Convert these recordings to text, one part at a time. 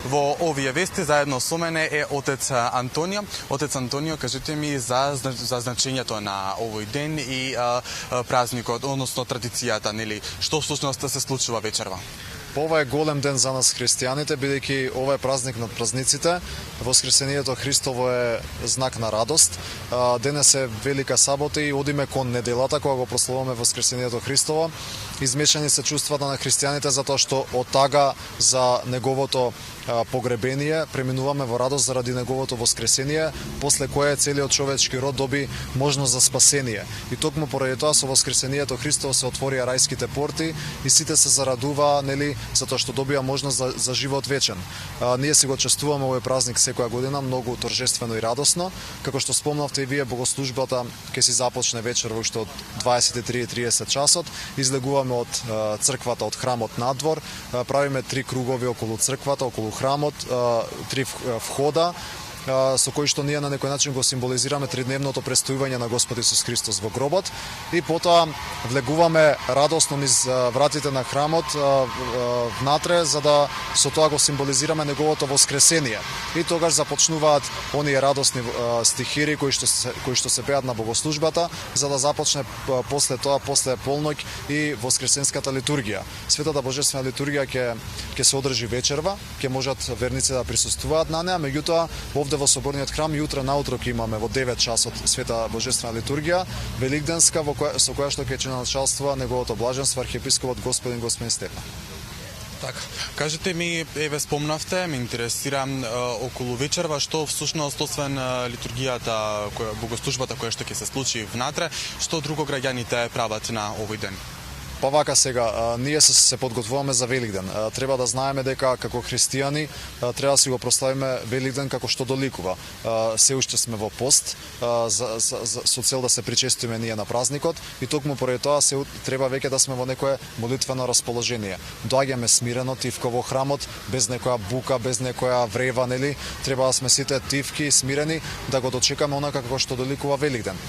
Во овие вести заедно со мене е отец Антонио. Отец Антонио, кажете ми за значењето на овој ден и празникот, односно традицијата, нели, што всушност се случува вечерва? Ова е голем ден за нас христијаните, бидејќи ова е празник над празниците. Воскресението Христово е знак на радост. Денес е велика сабота и одиме кон неделата кога го прославуваме Воскресението Христово. Измешани се чувствата на христијаните затоа што од тага за неговото погребение преминуваме во радост заради неговото воскресение, после кое целиот човечки род доби можност за спасение. И токму поради тоа со воскресението Христово се отворија рајските порти и сите се зарадуваа, нели, затоа што добија можност за живот вечен. Ние си го чествуваме овој празник секоја година многу торжествено и радосно. Како што спомнавте и вие, богослужбата ќе си започне вечерва уште од 23:30 часот. Излегуваме од црквата, од храмот надвор, правиме 3 кругови околу црквата, околу храмот, 3 входа, со кои што ние на некој начин го символизираме тридневното престојување на Господ Исус Христос во гробот, и потоа влегуваме радосно низ вратите на храмот внатре, за да со тоа го символизираме неговото воскресение. И тогаш започнуваат оние радосни стихири кои што се пеат на богослужбата, за да започне после тоа, после полноќ, и воскресенската литургија. Светата божествена литургија ќе се одржи вечерва, ќе можат верниците да присуствуваат на неа, меѓутоа овде во соборниот храм јутре наутро ќе имаме во 9 часот света божествена литургија, великденска, со која што ќе началствува неговото блаженство архиепископот господин Стефан. Така, кажете ми, еве спомнавте, ме интересира околу вечерва што всушност освен литургијата, богослужбата која што ќе се случи внатре, што друго граѓаните прават на овој ден? Па вака сега, ние се подготвуваме за Великден. Треба да знаеме дека како христијани треба да си го прославиме Великден како што доликува. Се уште сме во пост, со цел да се причестиме ние на празникот, и токму поради тоа треба веќе да сме во некое молитвено расположение. Доаѓаме смирено, тивко во храмот, без некоја бука, без некоја врева, нели? Треба да сме сите тивки и смирени, да го дочекаме онака како што доликува Великден.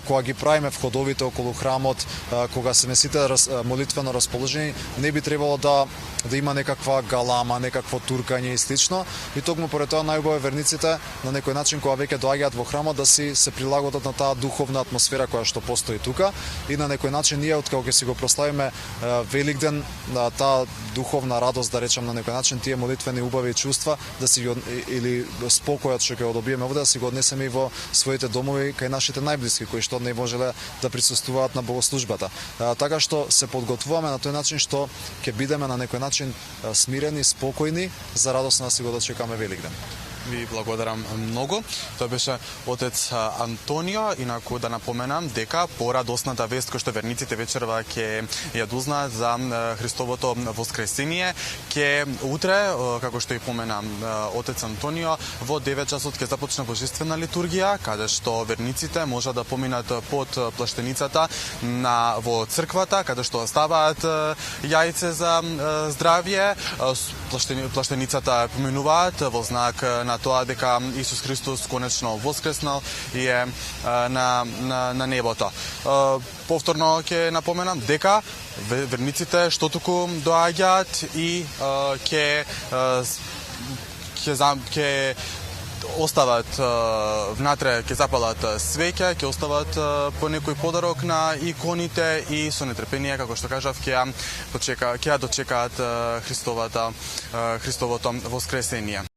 Кога ги правиме входовите околу храмот, кога сме сите молитвено расположени, не би требало да има некаква галама, некакво туркање и слично. И токму поради тоа најубаво е верниците на некој начин кога веќе доаѓаат во храмот да се прилагодат на таа духовна атмосфера која што постои тука, и на некој начин ние откако ќе си го прославиме Великден, таа духовна радост, да речам, на некој начин, тие молитвени убави чувства да си или спокојот што ќе го добиеме овде, да си го однесеме и во своите домови кај нашите најблиски кои што не можеле да присуствуваат на богослужбата. Така што се подготвуваме на тој начин што ќе бидеме на некој начин смирени, спокојни, за радосно да си го дочекаме Великден. Ви благодарам многу. Тоа беше отец Антонио. Инаку да напоменам дека порадосната вест која што верниците вечерва ќе ја дознаат за Христовото воскресение, ќе утре, како што и помена отец Антонио, во 9 часот ќе започне божествена литургија, каде што верниците можат да поминат под плаштеницата во црквата, каде што ставаат јајце за здравје. Плаштеницата поминуваат во знак на тоа дека Исус Христос конечно воскреснал и е на небото. Повторно ќе напоменам дека верниците што туку доаѓаат и ќе остават внатре, ќе запалат свеќа, ќе остават по некој подарок на иконите и со нетрпение, како што кажав, ќе ја дочекаат Христовото воскресение.